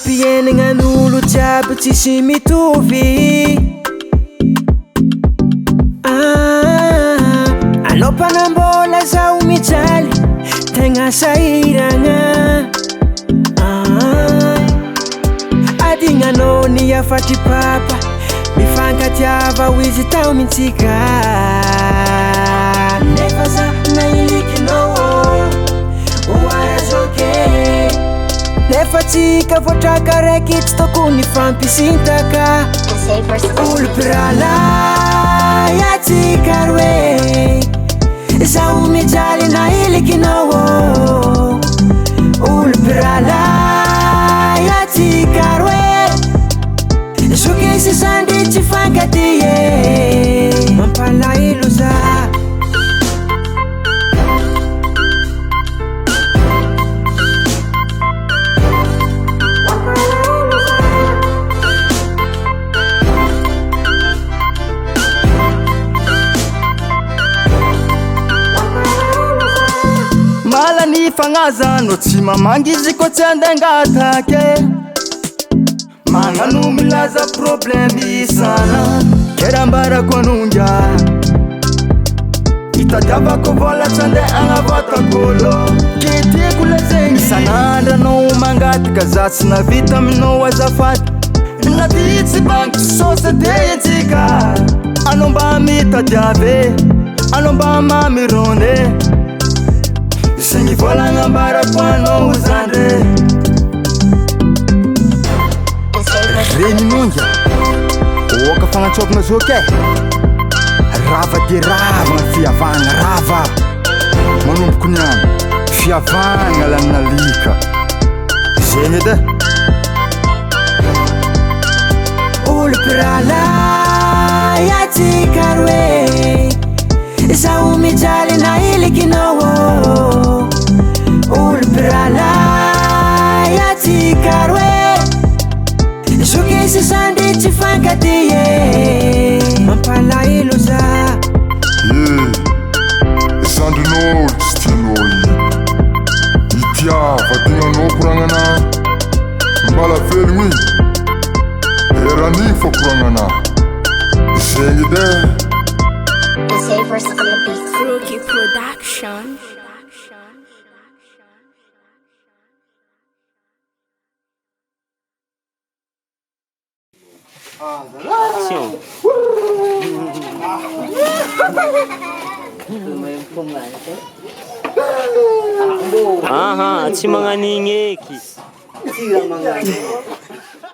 Mampienangan'olo jiaby tsisy mitovy. Anao mpanambola zao mijaly tegna sahiragna. Adignanao ny afatry papa mifankatiava ho izy tao mintsika. Nefa za nailikinao oarazoke. Nefa tsika voatraka raiky tsy tokony fampisintaka. Olo mpiralahy atsika roe, zaho mijaly nailikinao. Olo mpiralahy atsika roe, zokisy zandry tsy fankatie. Mampalahelo za malany fagnaza no tsy mamangizy ko tsy andengatake. Magnano milaza problemy sana kerambarako anonga. Itadiavako vola tsy andeha agnavatagolo. Kitiako lazegny isan'andro anao mangataka za tsy navita aminao azafady. Naditsy banky société etsika. Anao mba mitadiave, anao mba mamirone. Zegny vola agnambarako anao zandre. Regny nonga oka fagnatsovagna zoke. Rava de ravagna fiavagna rava. Manomboko niany fiavagna laminalika. Zegny edy. olo mpiralahy atsika roe, zaho mijaly nailikinao. Olo mpiralahy atsika roe, zokisy zandry tsy fankatie. Mampalahelo za zandrinao tsy tianao itiava tegnanao koragnana. Mbala velogny eran'igny fa koragnana. Zegny edy. Rookie Production. Action. Aha, tsy magnanigny eky.